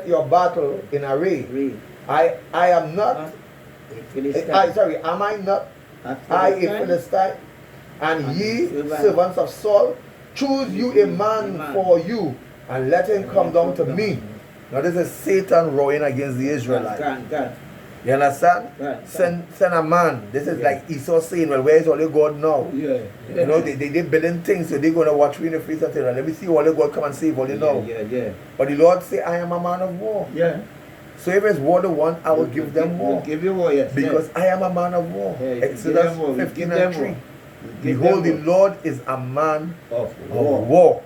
your battle in array. I am not, am I not, I a Philistine, and ye servants of Saul, choose you a man for you, and let him come down to me. Now this is Satan rowing against the Israelites. You understand? Send a man. This is like Esau saying, well, where is all your God now? You know, they building things, so they're going to watch me in the face and say, let me see all your God come and save all you know. But the Lord say, I am a man of war. So if it's war the one, I will give them war. Give you war, yes. Because I am a man of war. Exodus 15 and 3. Behold, the Lord is a man of war.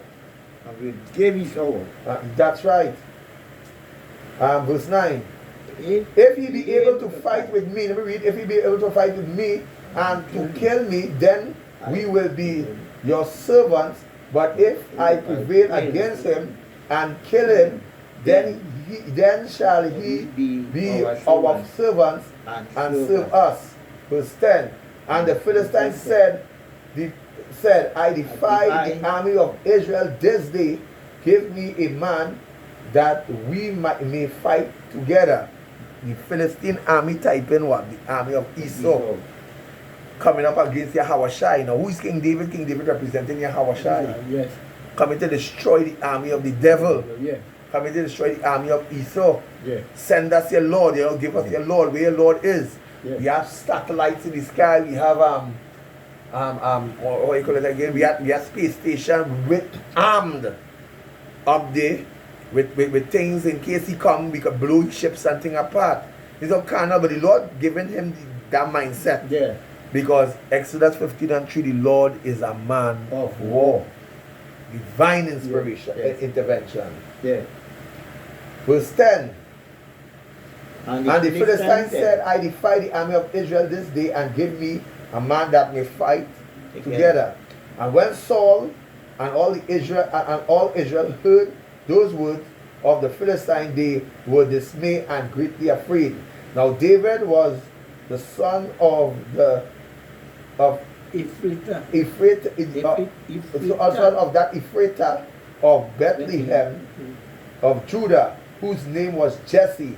And we give his war. That's right. Verse 9. If he be able to fight with me, let me read, if he be able to fight with me and to kill me, then we will be your servants. But if I prevail against him and kill him, then shall he be our servants and serve us. Verse 10. And the Philistines said, I defy the army of Israel this day. Give me a man that we may fight together. The Philistine army typing what? The army of Esau. Coming up against Yahushua. Now who is King David? King David representing Yahushua. Yes. Coming to destroy the army of the devil. Coming to destroy the army of Esau. Send us your Lord. You know, give us your Lord. Where your Lord is. We have satellites in the sky. We have what you call it again? We have space station with armed up there. With things in case he come, we could blow his ship something apart. He's not carnal, but the Lord giving him that mindset. Because Exodus 15 and 3, the Lord is a man of war. Divine inspiration, intervention. Verse 10. And the Philistines said, I defy the army of Israel this day, and give me a man that may fight together. And when Saul and all Israel heard those words of the Philistine, they were dismayed and greatly afraid. Now David was the son of son of that Ephrathah of Bethlehem of Judah, whose name was Jesse,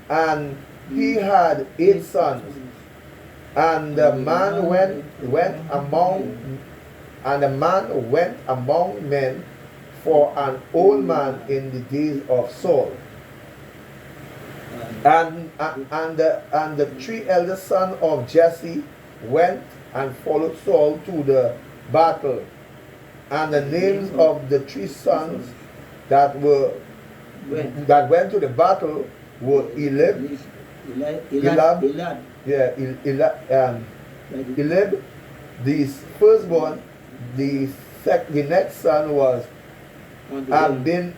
and he had 8 sons. And the man went among men for an old man in the days of Saul. And the 3 eldest sons of Jesse went and followed Saul to the battle. And the names of the 3 sons that went to the battle were Elib, the firstborn. The next son was Abinadab,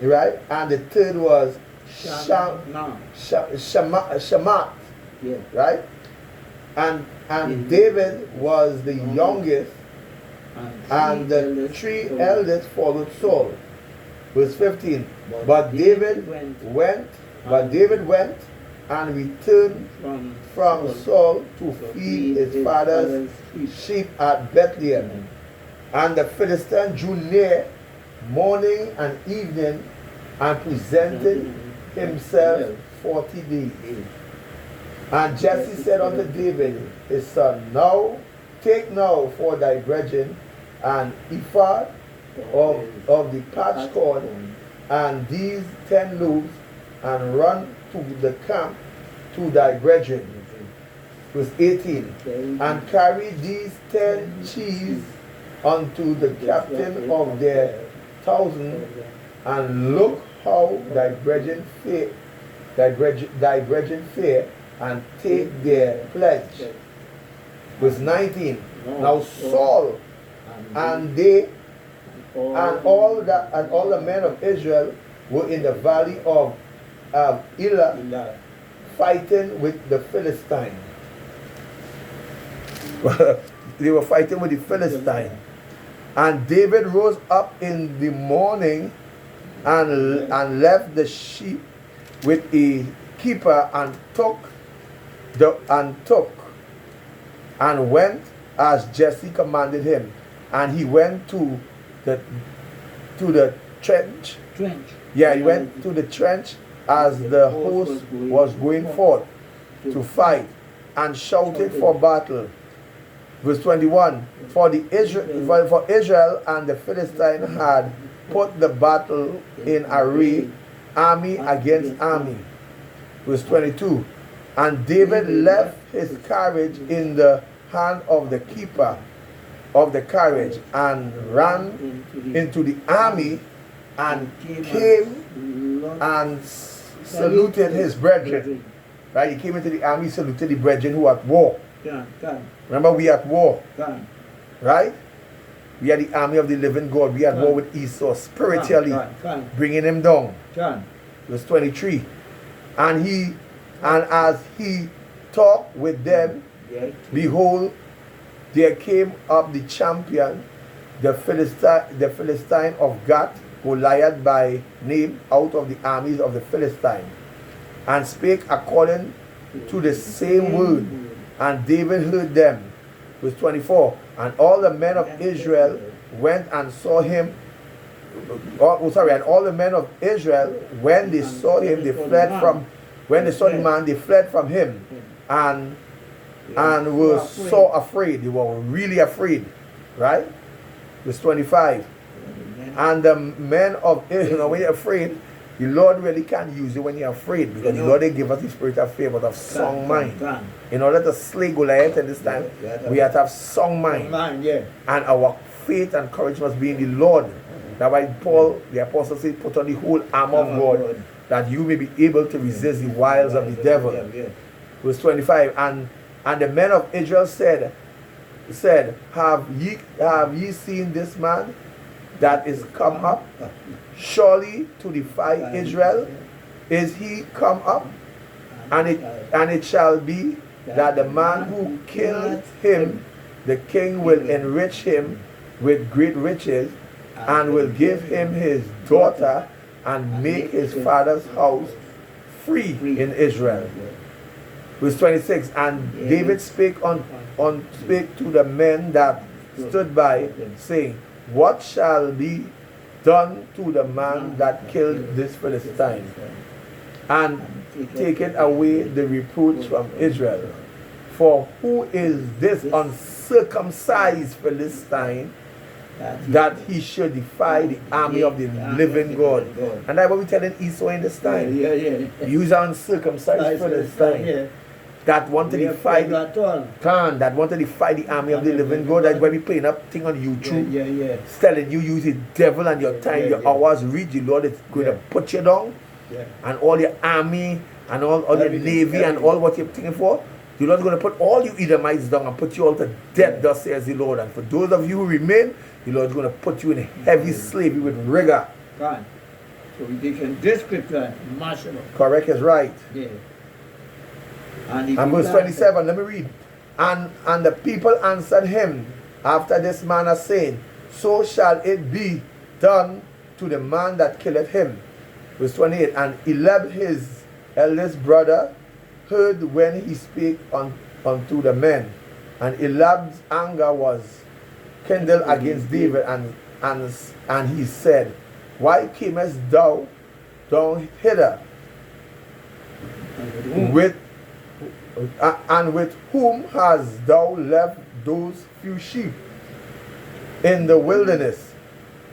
right? And the third was Shamat, right? And David was the youngest, and the 3 eldest followed Saul. Verse 15. But David went and returned from Saul to feed his father's sheep at Bethlehem. And the Philistine drew near morning and evening and presented himself 40 days. And Jesse said unto David his son, Now take now for thy brethren an ephah of the parched corn, and these 10 loaves, and run to the camp to thy brethren. Verse 18. And carry these 10 cheese unto the captain of their 1,000, and look how thy brethren fare, and take their pledge. Verse 19. Now Saul and all the men of Israel were in the valley of Elah, fighting with the Philistines. They were fighting with the Philistines. And David rose up in the morning and left the sheep with a keeper, and and went as Jesse commanded him. And he went to the trench. Trench. Yeah, he went to the trench as the host was going forth to fight and shouted for battle. Verse 21, for Israel and the Philistine had put the battle in array, army against army. Verse 22, and David left his carriage in the hand of the keeper of the carriage and ran into the army and came and saluted his brethren. Right? He came into the army, saluted the brethren who at war. Remember, we at war. Right? We are the army of the living God. We are at war with Esau spiritually, bringing him down. Verse 23. And as he talked with them, behold, there came up the champion, the Philistine of Gath, Goliath by name, out of the armies of the Philistine, and spake according to the same word. And David heard them. Verse 24. And all the men of Israel went and saw him. And all the men of Israel, when they saw him, they fled from. When they saw the man, they fled from him, and were so afraid. They were really afraid, right? Verse 25. And the men of Israel, when you're afraid, the Lord really can't use you when you're afraid, because the Lord didn't give us the spirit of fear but of sound mind. In order to slay Goliath at this time, we have to have sound mind. And our faith and courage must be in the Lord. That's why Paul, the apostle, said, put on the whole armor of God, that you may be able to resist the wiles of the devil. Verse 25. And the men of Israel said, have ye seen this man that is come up? Surely to defy Israel is he come up? And it shall be that the man who killed him, the king will enrich him with great riches, and will give him his daughter, and make his father's house free in Israel. Verse 26. And David spake to the men that stood by, saying, what shall be done to the man that killed this Philistine, and taketh away the reproach from Israel? For who is this uncircumcised Philistine, that he should defy the army of the living God? And that's what we're telling Esau in this time. Use an uncircumcised Philistine that wanted to defy the army of the living God. That's why we playing up thing on YouTube, telling you use the devil and your time, your hours reach. The Lord is going to put you down, and all your army and all your navy and all what you're thinking for. The Lord is going to put all you Edomites down and put you all to death, thus says the Lord. And for those of you who remain, the Lord is going to put you in heavy slavery with rigor. So we can this scripture mash it up. Correct is right. And verse 27, let me read. And the people answered him after this manner, saying, so shall it be done to the man that killeth him. Verse 28. And Eliab his eldest brother heard when he spake unto the men, and Eliab's anger was kindled against David, and he said, why camest thou down hither? With whom hast thou left those few sheep in the wilderness?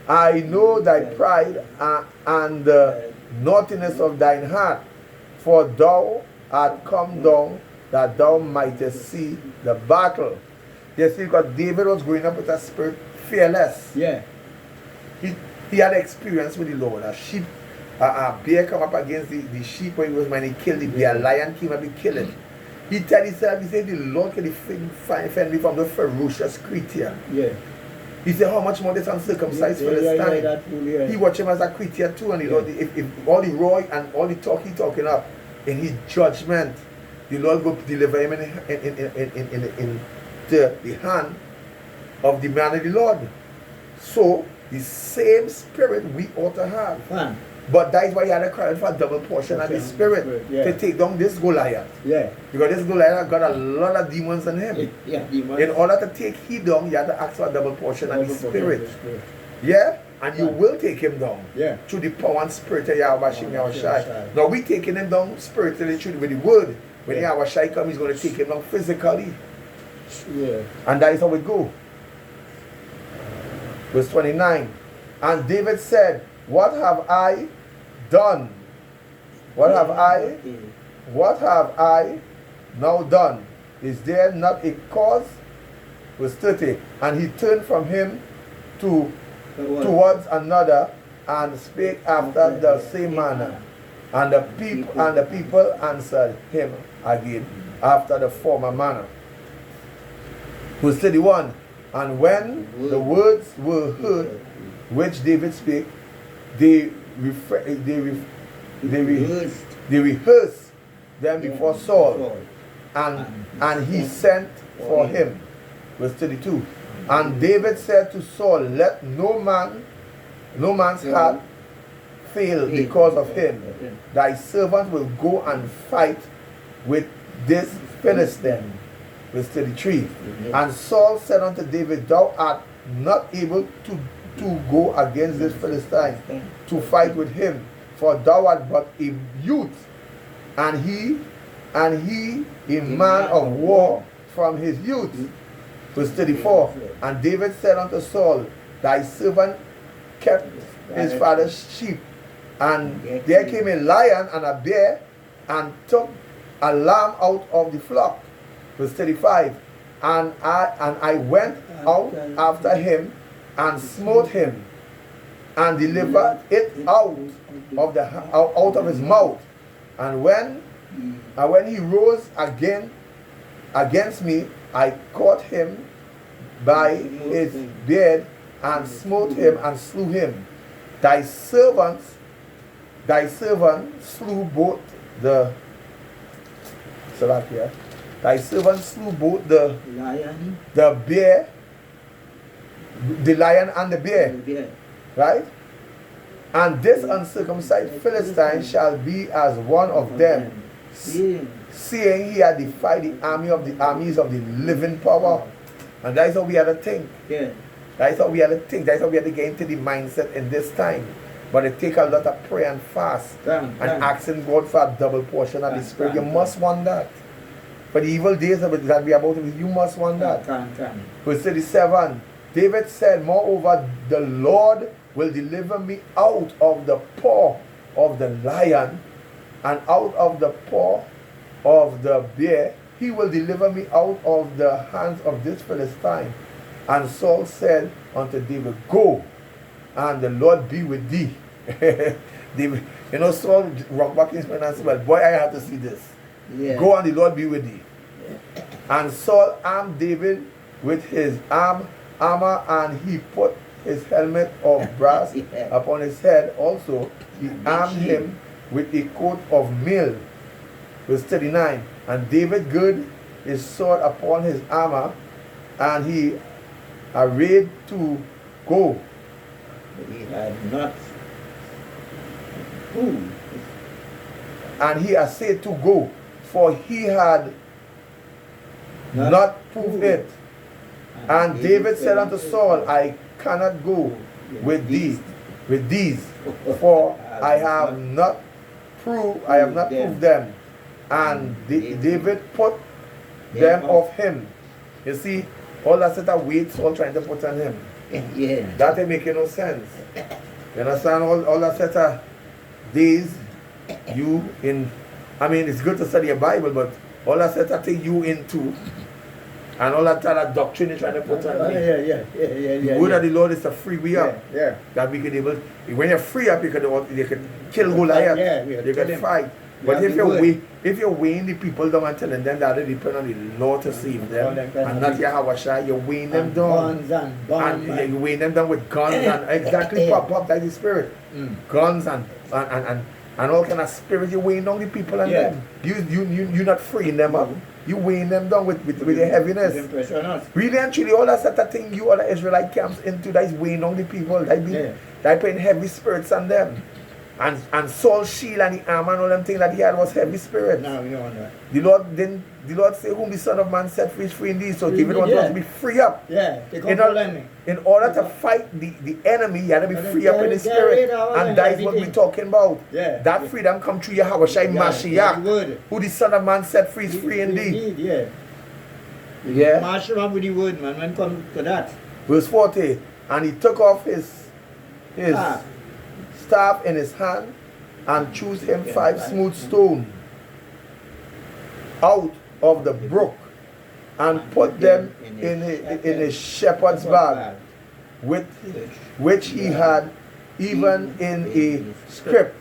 I know thy pride and the naughtiness of thine heart, for thou art come down that thou mightest see the battle. You see, because David was growing up with a spirit fearless. He had experience with the Lord. A bear come up against the sheep when he killed the bear. A lion came up and killed it. He tell himself, he said, the Lord can defend me from the ferocious creature. He said, how much more this uncircumcised Philistine? He watched him as a creature too, and the Lord, if all the roar and all the talk he talking up, in his judgment, the Lord will deliver him in the hand of the man of the Lord. So the same spirit we ought to have. But that is why he had to cry for a double portion of the spirit to take down this Goliath. Because this Goliath got a lot of demons in him. In order to take him down, you had to ask for a double portion of the spirit. And you will take him down. Yeah. Through the power and spirit of Yahweh Shem Yahushai. Now we taking him down spiritually through with the word. When Yahweh Shai comes, he's going to take him down physically. Yeah. And that is how it go. Verse 29. And David said, what have I done? What have I now done? Is there not a cause? Verse 30. And he turned from him towards another and spake after the same manner. And the people answered him again after the former manner. Verse 31. And when the words were heard which David spake, they rehearsed them before Saul, and he sent for him. Verse 32. And David said to Saul, let no man's heart fail because of him. Thy servant will go and fight with this Philistine. Verse 33. And Saul said unto David, thou art not able to go against this Philistine to fight with him, for thou art but a youth, and he a man of war from his youth. Verse 34. And David said unto Saul, thy servant kept his father's sheep, and there came a lion and a bear and took a lamb out of the flock. Verse 35. And I went out after him and smote him and delivered it out of his mouth. And when he rose again against me, I caught him by his beard and smote him and slew him. Thy servant slew both the Thy servant slew both the bear, the lion and the bear. Right? And this uncircumcised Philistine shall be as one of them, seeing he had defied the armies of the living power. And that is how we had to think. That is how we had to think. That is how we had to get into the mindset in this time. But it takes a lot of prayer and fast and asking God for a double portion of the Spirit. You must want that. For the evil days that we are about to be, you must want that. Verse 37. David said, moreover, the Lord will deliver me out of the paw of the lion and out of the paw of the bear. He will deliver me out of the hands of this Philistine. And Saul said unto David, go, and the Lord be with thee. David, Saul rock back his man and said, well, boy, I have to see this. Go, and the Lord be with thee. And Saul armed David with his armor, and he put his helmet of brass upon his head. Also, he armed him with a coat of mail. Verse 39. And David girded his sword upon his armor, and he arrayed to go. He had not proved. And he essayed to go, for he had not proved it. And David said unto Saul, I cannot go with these, for I have not proved them. And David put them off him. You see, all that set of weight Saul trying to put on him. That ain't making no sense. You understand? All that set of days it's good to study your Bible, but all that set of thing you into, and all that doctrine you're trying to put on me. The word of the Lord is to free we up. That we can when you're free up, you can kill Goliath. You can fight. But if you're weighing the people down and telling them that they depend on the Lord to save them, and not Yahweh Shai, you're weighing them down. And you're weighing them down with guns and exactly pop like the spirit. Guns and all kind of spirit, you're weighing down the people and them. You're not freeing them up. You weighing them down with your heaviness. Really and truly, all that sort of thing you other Israelite camps into, that is weighing down the people. That putting heavy spirits on them. And Saul's shield and the armor and all them things that he had was heavy spirit. No, we don't want that. The Lord say, whom the Son of Man set free is free indeed. So David wanted us to be free up. Yeah, they control me. In order to fight the enemy, you had to be free up in the spirit. And that is what we're talking about. Yeah. That freedom come through Yahweh Shai Mashiach, who the Son of Man set free is free indeed. Yeah. Yeah. March him up with the word, man, when it comes to that. Verse 40. And he took off his staff in his hand and chose him 5 smooth stones out of the brook and put them in a shepherd's bag, with which he had even in a scrip,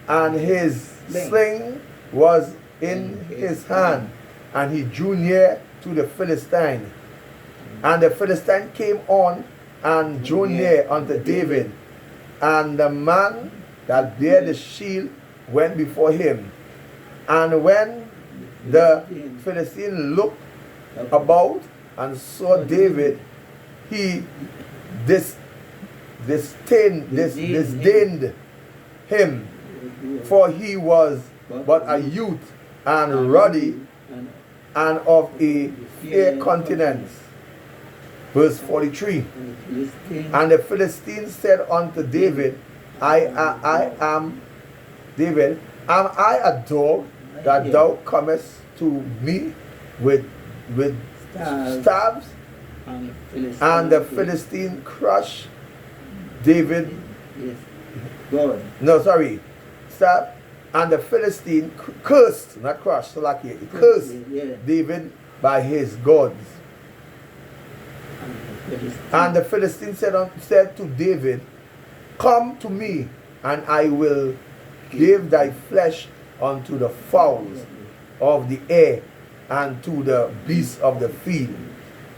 and his sling was in his hand, and he drew near to the Philistine. And the Philistine came on and drew near unto David, and the man that bare the shield went before him. And when the Philistine looked about and saw David, he disdained him, for he was but a youth and ruddy and of a fair countenance. Verse 43. And the Philistine said unto David, I am David, am I a dog that thou comest to me with staves? And the Philistine crushed David. No, sorry. Stab. And the Philistine cursed, not crushed, so like he cursed David by his gods. And the Philistine said to David, come to me, and I will give thy flesh unto the fowls of the air and to the beasts of the field.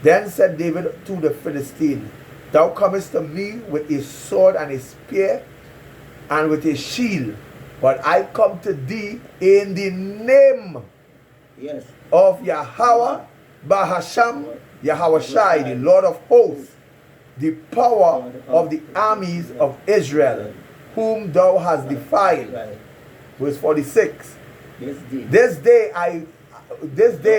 Then said David to the Philistine, thou comest to me with a sword and a spear and with a shield, but I come to thee in the name of Yahweh Bahasham Yahweh Shai, the Lord of hosts, the power of the armies of Israel, whom thou hast defied. Verse 46. This day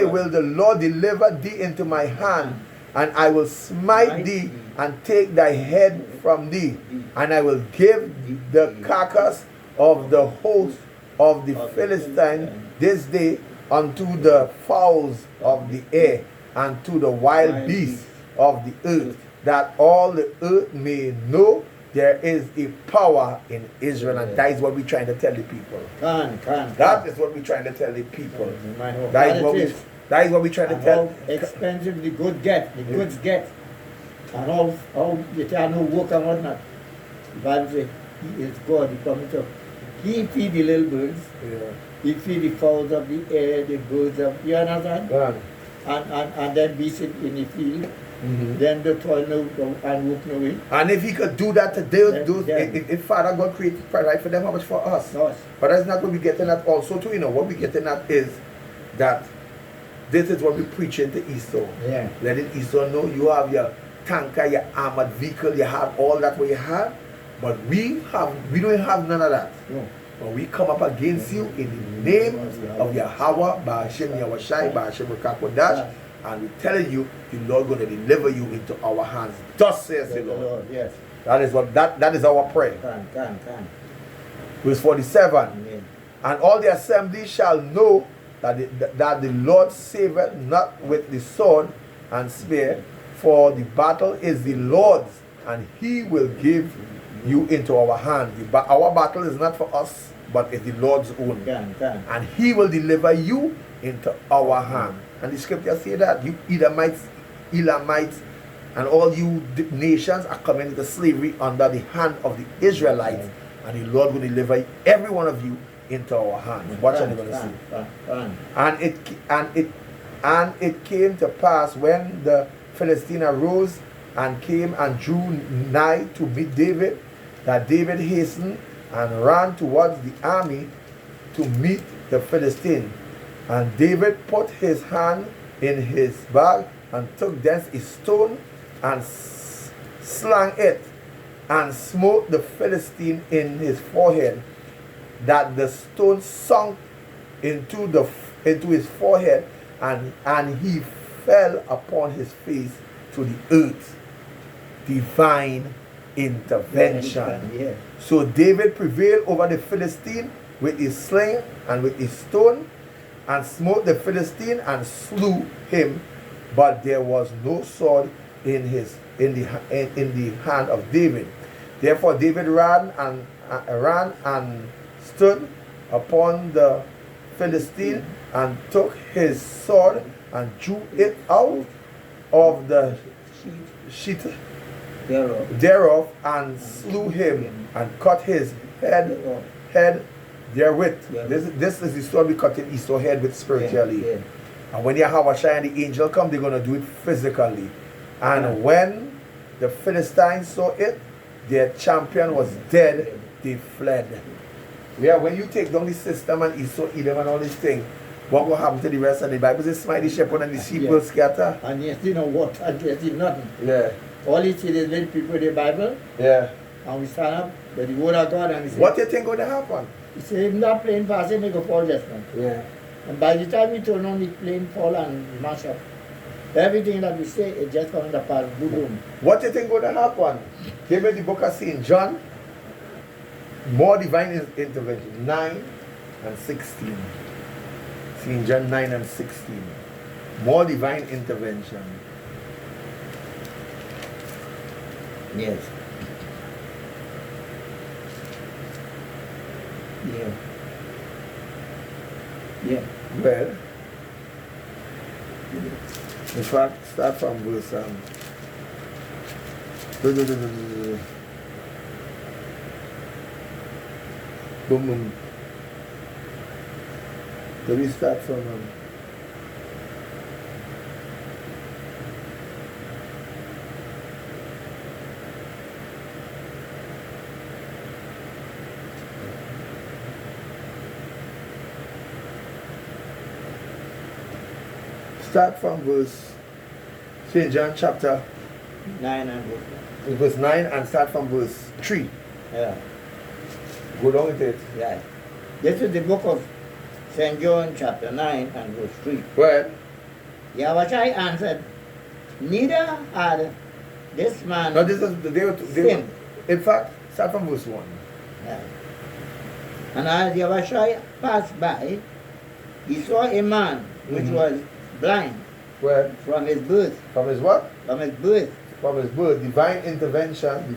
will the Lord deliver thee into my hand, and I will smite thee and take thy head from thee, and I will give the carcass of the host of the Philistine this day unto the fowls of the air and to the wild beasts of the earth, that all the earth may know there is a power in Israel. And that is what we're trying to tell the people. That is what we're trying to tell the people. That is what we're trying to tell. How expensive the goods get. And how you can't no work and whatnot. The Bible says, he is God, he comes to. He feed the little birds. He feed the fowls of the air, the birds of, you understand? And then beasts in the field. Then the toil and work no way. And if he could do that today, if Father God created provide for them, how much for us? Yes. But that's not what we're getting at also too, what we're getting at is that this is what we're preaching to Esau. Letting Esau know you have your tanker, your armored vehicle, you have all that what you have, but we don't have none of that. No. But we come up against you in the name of Yahweh, Ba'ashem Yahushai, Ba'ashem Rekakodash, and we're telling you, the Lord going to deliver you into our hands. Thus says the Lord. Yes. That is what that is our prayer. Verse 47. Amen. And all the assembly shall know that the Lord saveth not with the sword and spear, for the battle is the Lord's, and he will give you into our hand. Our battle is not for us, but it's the Lord's own. And he will deliver you into our hand. And the scripture say that you Elamites, and all you nations are coming into slavery under the hand of the Israelites, and the Lord will deliver every one of you into our hands. Watch what you're going to see. And it came to pass when the Philistine arose and came and drew nigh to meet David, that David hastened and ran towards the army to meet the Philistine. And David put his hand in his bag and took thence a stone and slang it and smote the Philistine in his forehead, that the stone sunk into his forehead, and he fell upon his face to the earth. Divine intervention. Yeah. So David prevailed over the Philistine with his sling and with his stone, and smote the Philistine and slew him, but there was no sword in the hand of David. Therefore David ran and stood upon the Philistine, and took his sword and drew it out of the sheath thereof, and slew him, and cut his head therewith. Yeah. This is the sword we cut in Esau's head with spiritually. Yeah. And when Yahweh and the angel come, they're going to do it physically. And when the Philistines saw it, their champion was dead, they fled. Yeah, when you take down the system and Esau, Edom and all these things, what will happen to the rest of the Bible? Says, smite the shepherd and the sheep will scatter. And you see no what, and you see nothing. Yeah. All you see is little people in the Bible, Yeah. and we stand up with the word of God, and we say, What do you think going to happen? he say, if not playing fast, he make a fall judgment. Yeah. And by the time we turn on the plane, fall and mash up, everything that we say is just coming apart. Boom. What do you think going to happen? Give me the book of St. John. More divine intervention. 9 and 16. St. John 9 and 16. More divine intervention. Yes. Yeah. Yeah. Well, in fact, start from verse boom, boom. Do we start from verse St. John chapter 9 and verse 9 and start from verse 3. yeah. Go down with it. Yeah. This is the book of St. John chapter 9 and verse 3. Well, Yahweh answered, neither had this man no, this is they were sinned. in fact, start from verse 1. Yeah. And as Yahweh passed by, he saw a man which was blind Well, from his birth. from his what? From his birth. From his birth. Divine intervention.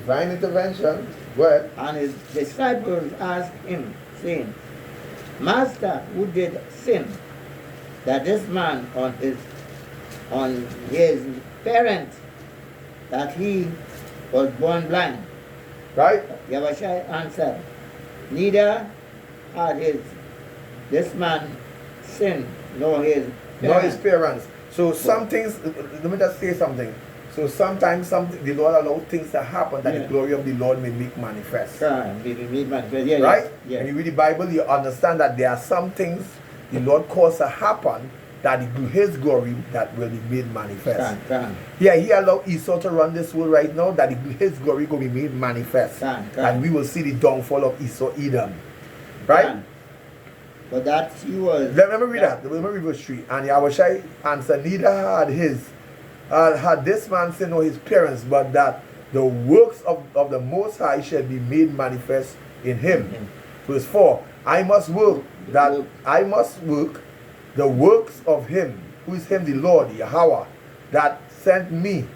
Well, And his disciples asked him, saying, Master, who did sin, that this man on his parents, that he was born blind? right? Yahweh answered, neither had this man sinned, nor his Not his parents. parents. So some things, let me just say something. So sometimes the Lord allows things to happen that the glory of the Lord may make manifest. Yeah, Right? Yeah. When you read the Bible, you understand that there are some things the Lord caused to happen that His glory that will be made manifest. Yeah, He allowed Esau to run this world right now that His glory will be made manifest. And we will see the downfall of Esau, Edom. Right? But that he was... Let me read that. Let me read verse 3. And Yahweh answered, neither had this man sinned nor his parents, but that the works of the Most High shall be made manifest in him. Verse 4. I must work the works of him, who is him, the Lord, Yahweh, that sent me,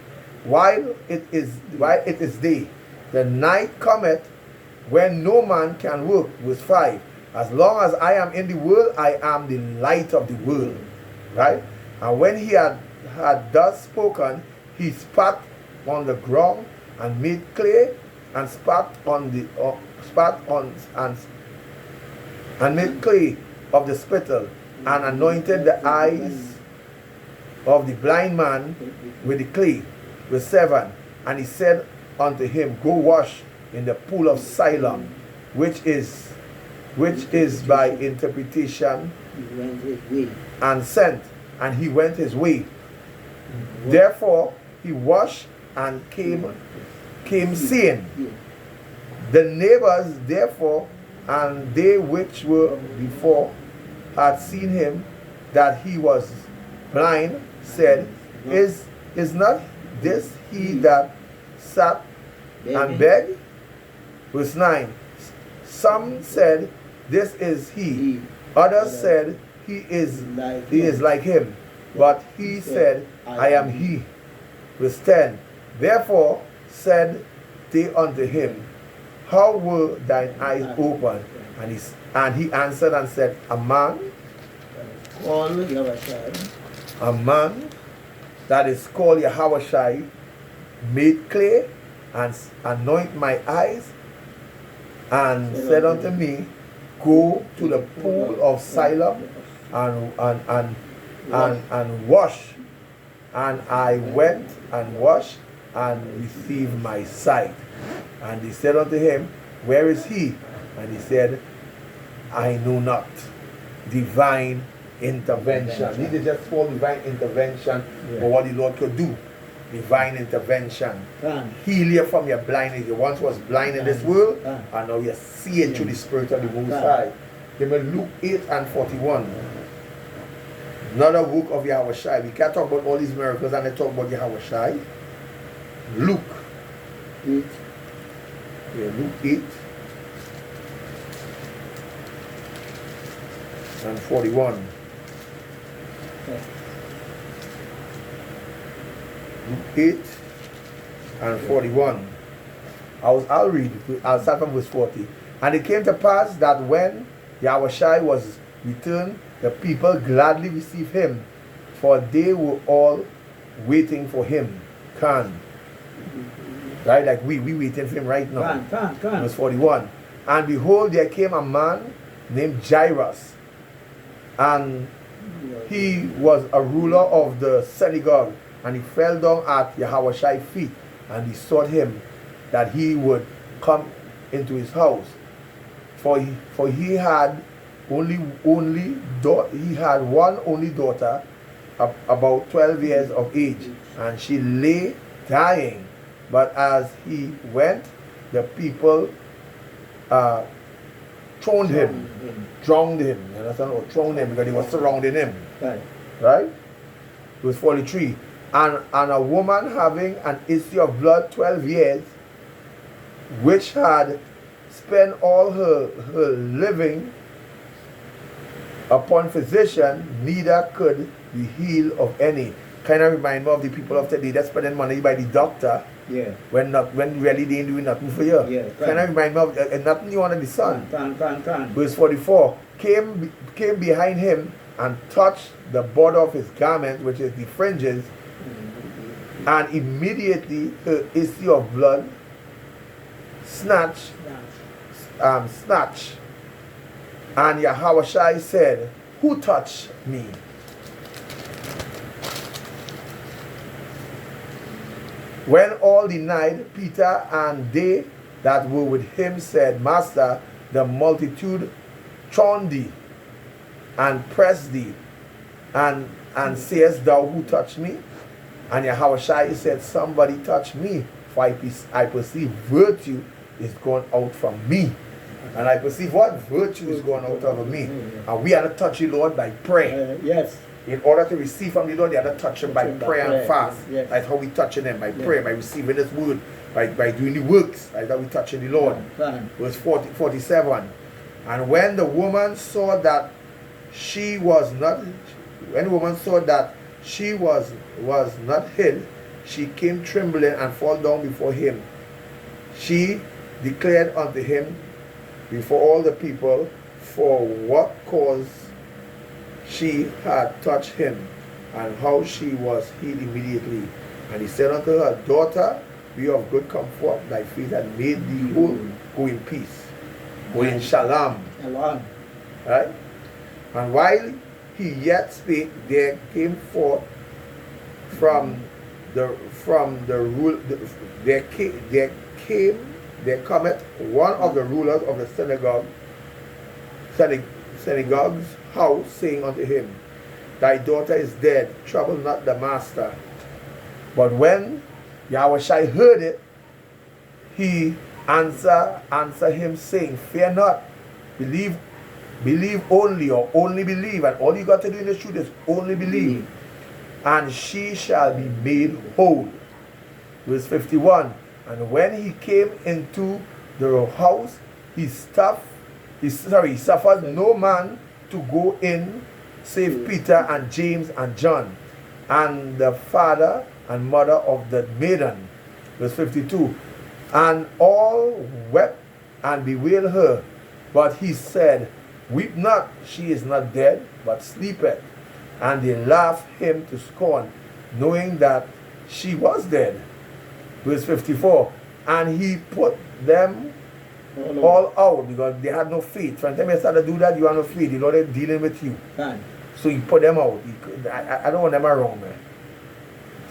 while it is day. The night cometh when no man can work. Verse 5. As long as I am in the world, I am the light of the world. Right? And when he had thus spoken, he spat on the ground and made clay, and and made clay of the spittle, and anointed the eyes of the blind man with the clay. Verse 7. And he said unto him, go wash in the pool of Siloam, which is by interpretation and sent, and he went his way. Therefore he washed and came came saying, the neighbors therefore and they which were before had seen him that he was blind, said, Is not this he that sat and begged? Verse 9. Some said, This is he. Others said, He is like him. But he said, I am he. Verse 10. Therefore said they unto him, How were thine eyes opened? And he answered and said, A man that is called Yahushai made clay and anoint my eyes, and said unto me, Go to the pool of Siloam and wash. And I went and washed and received my sight. And he said unto him, Where is he? And he said, I know not. Divine intervention. He did just call divine intervention for what the Lord could do. Divine intervention. Heal you from your blindness. You once was blind in this world, and now you're seeing through the Spirit of the Most High. Give me Luke 8 and 41. Another work of Yahushai. We can't talk about all these miracles and they talk about Yahushai. Luke 8. Yeah, Luke 8 and 41. Luke 8 and 41. I'll read. I'll start from verse 40. And it came to pass that when Yahushai was returned, the people gladly received him, for they were all waiting for him. Right? Like we waiting for him right now. Verse 41. And behold, there came a man named Jairus, and he was a ruler of the synagogue, and he fell down at Yahushai's feet, and he sought him that he would come into his house, for he had he had one only daughter, about 12 years of age, and she lay dying. But as he went, the people drowned him. You understand? Or drowned him because they were surrounding him. Right? Verse 43. And a woman having an issue of blood 12 years, which had spent all her living upon physician, neither could be healed of any. Kind of remind me of the people of today that's spending money by the doctor. Yeah. When really they ain't doing nothing for you. Yeah. Kind of remind me of nothing you under the sun. Can. Verse 44. Came behind him and touched the border of his garment, which is the fringes, and immediately her issue of blood snatched. And Yahushai said, Who touched me? When all denied, Peter and they that were with him said, Master, the multitude thronged thee and pressed thee, and sayest thou, Who touched me? And Yahushai said, Somebody touched me, for I perceive virtue is gone out from me. And I perceive what? Virtue is going out of me. And we are to touch the Lord by prayer. Yes. In order to receive from the Lord, you have to touch him by prayer and fast. Yes. That's how we touching him, by prayer, by receiving his word, by doing the works. That's how we touching the Lord. Verse 47. And when the woman saw that she was not hid, she came trembling and fell down before him. She declared unto him before all the people for what cause she had touched him, and how she was healed immediately. And he said unto her, Daughter, be of good comfort, thy faith hath made thee whole. Go in peace. Go in shalom. Right? And while he yet spake, there came forth there cometh one of the rulers of the synagogue's house, saying unto him, Thy daughter is dead, trouble not the master. But when Yahushai heard it, he answer him, saying, fear not, believe only, or only believe, and all you got to do in the truth is only believe, and she shall be made whole. Verse 51, and when he came into the house, he suffered no man to go in, save Peter and James and John, and the father and mother of the maiden. Verse 52, and all wept and bewailed her, but he said, weep not, she is not dead, but sleepeth. And they laughed him to scorn, knowing that she was dead. Verse 54, and he put them all out, because they had no faith. From the time you start to do that, you have no faith. The Lord is dealing with you. So he put them out. I don't want them around, man.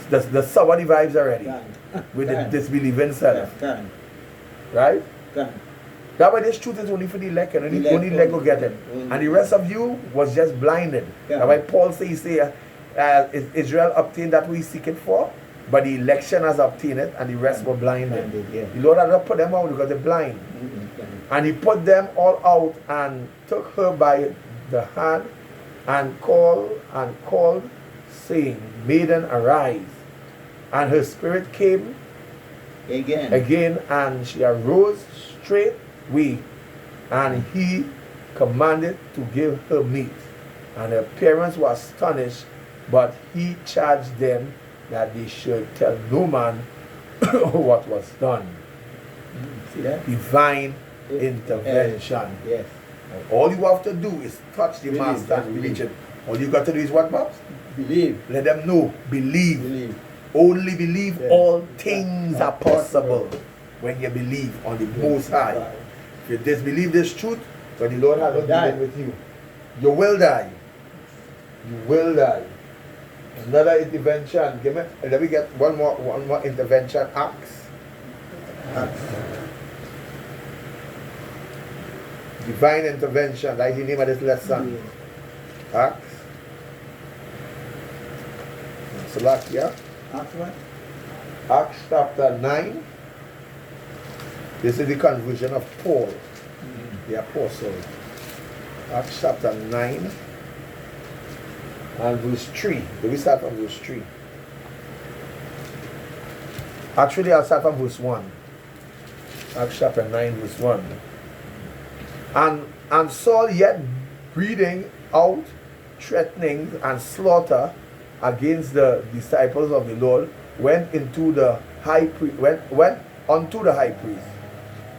The sour the vibes already with the disbelieving self. Right? That way this truth is only for the elect, and only elect will get it. And the rest of you was just blinded. That's why Paul says, Israel obtained that we seek it for, but the election has obtained it, and the rest were blinded. The Lord had to put them out because they're blind. And he put them all out and took her by the hand and called, saying, Maiden, arise. And her spirit came again, and she arose straightway, and he commanded to give her meat. And her parents were astonished, but he charged them that they should tell no man what was done. See that? Divine intervention. Yes. And all you have to do is touch the master and believe it. All you got to do is what, Babs? Believe. Let them know. Believe. Only believe. All things are possible when you believe on the Most High. If you disbelieve this truth, when the Lord has not dealing with you, you will die. You will die. Another intervention. Let me get one more intervention. Acts. Divine intervention. That's the name of this lesson. Acts. Salakia. Acts what? Acts chapter 9. This is the conversion of Paul, the apostle. Acts chapter 9 and verse 3. We start from verse 3. Actually, I'll start from verse 1. Acts chapter 9, verse 1. And Saul, yet breathing out threatenings and slaughter against the disciples of the Lord, went unto the high priest.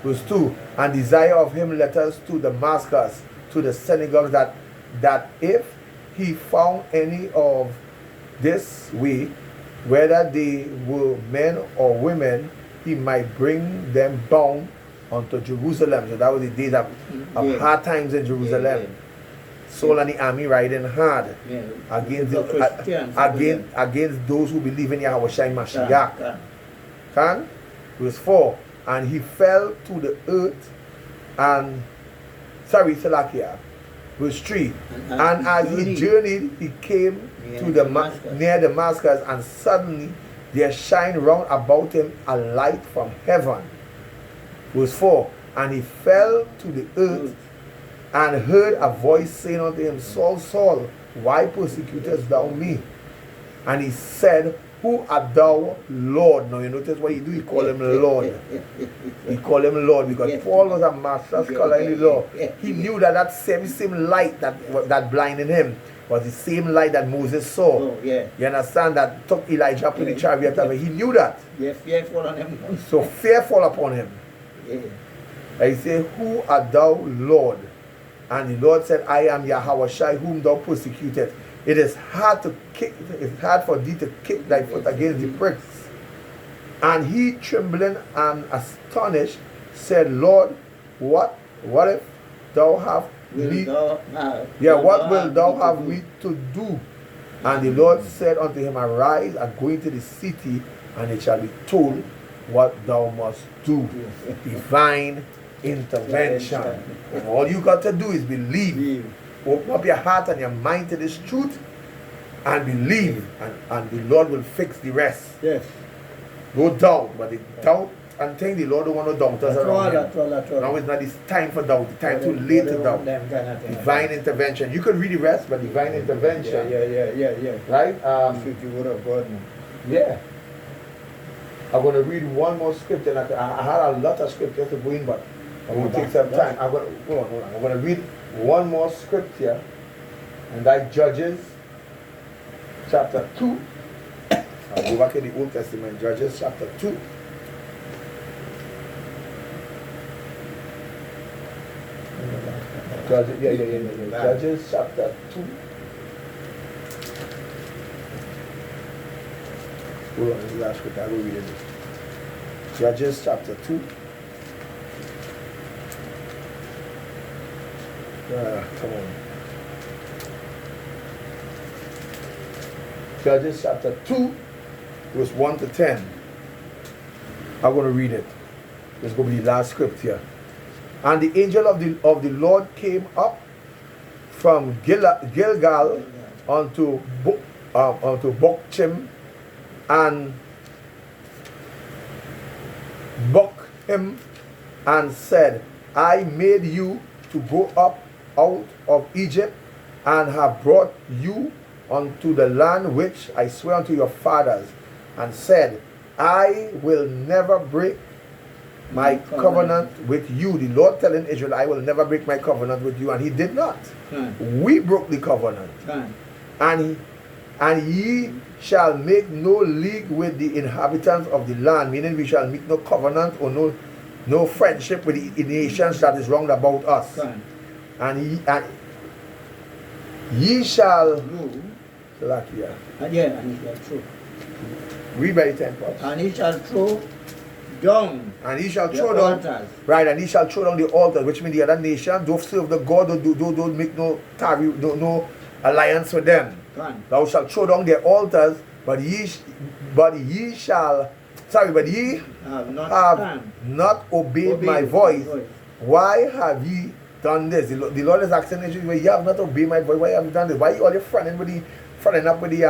Verse 2, and desire of him letters to Damascus, to the synagogues, that if he found any of this way, whether they were men or women, he might bring them bound unto Jerusalem. So that was the days of hard times in Jerusalem. Saul and the army riding hard against those who believe in Yahweh Shai Mashiach. Verse 4, and he fell to the earth and Salakia. Verse 3, and as he journeyed, he came to near Damascus, and suddenly there shined round about him a light from heaven. Verse 4, and he fell to the earth and heard a voice saying unto him, Saul, Saul, why persecutest thou me? And he said, who art thou, Lord? Now you notice what he do? He called him Lord. He called him Lord because Paul was a master scholar in the law. He knew that same light that blinded him was the same light that Moses saw. You understand? That took Elijah up in the chariot. He knew that. Fear fall on him. So fear fall upon him. He said, who art thou, Lord? And the Lord said, I am Yahweh Shai, whom thou persecutest. It is hard for thee to kick thy foot against the pricks. And he, trembling and astonished, said, Lord, what if thou have me? What will thou have me to do? And the Lord said unto him, arise and go into the city, and it shall be told what thou must do. Divine intervention. And all you got to do is believe. Open up your heart and your mind to this truth and believe, and the Lord will fix the rest. No doubt, but the doubt and think the Lord don't want no doubters around him. Now it's not this time for doubt, the time too late to doubt. Divine intervention. You could read the rest, but divine intervention. Yeah. Right? Should the word of God now. Yeah. I'm going to read one more scripture. I had a lot of scriptures to go in, but I'm going to take some time. I'm going to read one more scripture, and that Judges chapter 2. I'll go back in the Old Testament, Judges chapter 2. Judges chapter 2. Hold on, this is the last scripture. I will read it. Judges chapter 2. Come on. Judges chapter 2, verse 1 to 10. I'm going to read it. This is going to be the last scripture. And the angel of the Lord came up from Gilgal unto Bochim and Bochim, and said, I made you to go up out of Egypt, and have brought you unto the land which I swear unto your fathers, and said, I will never break my covenant with you. The Lord telling Israel, I will never break my covenant with you, and he did not. We broke the covenant. And ye shall make no league with the inhabitants of the land, meaning we shall make no covenant or no friendship with the nations that is wrong about us. And ye shall and he shall throw. Read by the 10 parts. And he shall throw down. And he shall throw down altars. Right, and he shall throw down the altar, which means the other nation don't serve the God, don't make no alliance with them. Thou shalt throw down their altars, but ye have not obeyed my voice. Why have ye done this? The Lord is asking Israel, you have not obeyed my voice. Why have you done this? Why are you all fronting up with the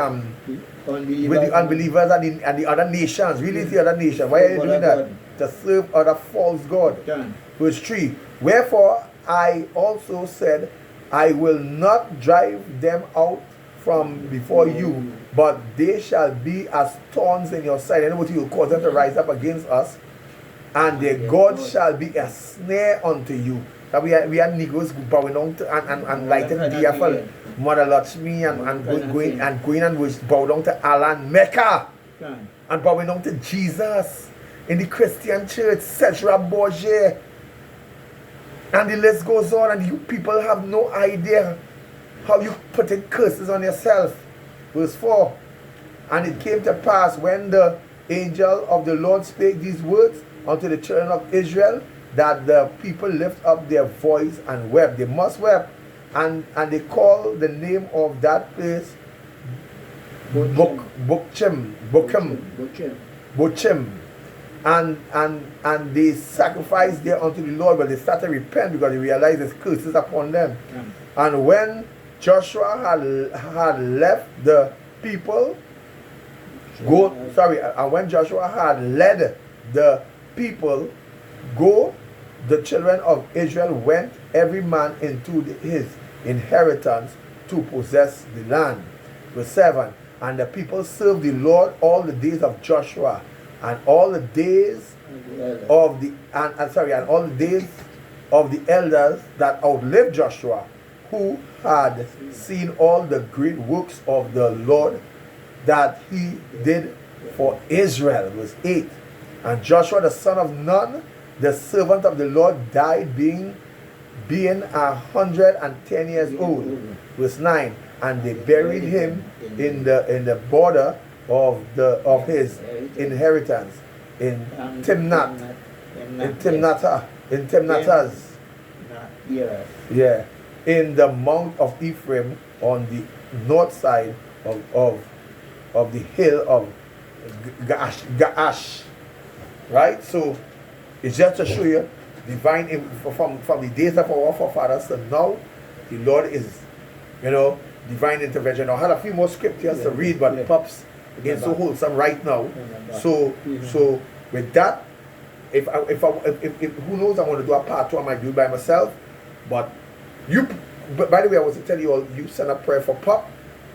unbelievers and the other nations? Really, the other nations. Why are you doing that? To serve other false God. Verse 3. Wherefore I also said, I will not drive them out from before you, but they shall be as thorns in your side. And what you will cause them to rise up against us, and their God shall be a snare unto you. That we are Negroes bowing down to and lighting dear for Mother Lakshmi and going and bow down to Allah and Mecca and bowing down to Jesus in the Christian church, Cedra Borgia, and the list goes on, and you people have no idea how you putting curses on yourself. Verse 4. And it came to pass when the angel of the Lord spake these words unto the children of Israel, that the people lift up their voice and wept. They must weep. And they call the name of that place Bochim. And they sacrificed there unto the Lord, but they started to repent because they realized there's curses upon them. And when Joshua had left the people, and when Joshua had led the people go, the children of Israel went every man into his inheritance to possess the land. Verse 7. And the people served the Lord all the days of Joshua, and all the days of the all the days of the elders that outlived Joshua, who had seen all the great works of the Lord that he did for Israel. Verse 8. And Joshua the son of Nun, the servant of the Lord, died being 110 years old. Verse 9. And they buried him in the border of his inheritance in Timnath. Yeah. In the mount of Ephraim, on the north side of the hill of Gaash. Right? So it's just to show you divine from the days of our forefathers to now, the Lord is, divine intervention. I had a few more scriptures to read, but Pops again so wholesome right now. So with that, if who knows, I want to do a part 2, I might do it by myself. But by the way, I was to tell you all, you send a prayer for Pop,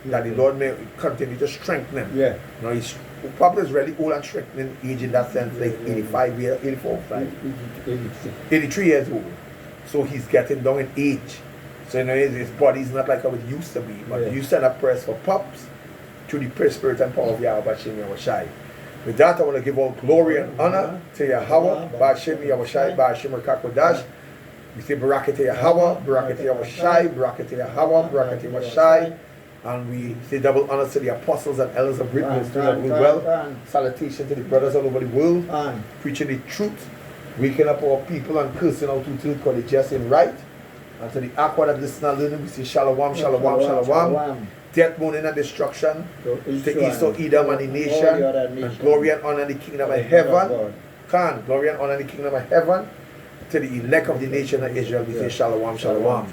that the Lord may continue to strengthen him. Yeah. You know, Pop is really old and strengthening age in that sense, like 85 years, 84, 83 years old. So he's getting down in age. So, you know, his body's not like how it used to be. But you send up prayers for Pops through the prayer, spirit, and power of Yahweh Bashem Yahushai. With that, I want to give all glory and honor to Yahweh Bashem Yahushai, Bashem Rakakodash. We say Barakat Yahweh, Barakat Yahushai, Barakat Yahweh, Barakat Yahushai. And we say double honor to the apostles and elders of Britain, well. Salutation to the brothers all over the world, preaching the truth, waking up our people and cursing out to truth because they just ain't right. And to the aqua that listen and learning, we say Shalom, Shalom, Shalom. Death, mourning, and destruction to Esau, Edom, and the nation, and glory and honor in the kingdom of heaven. Glory and honor in the kingdom of heaven. To the elect of the nation of Israel, we say Shalom, Shalom.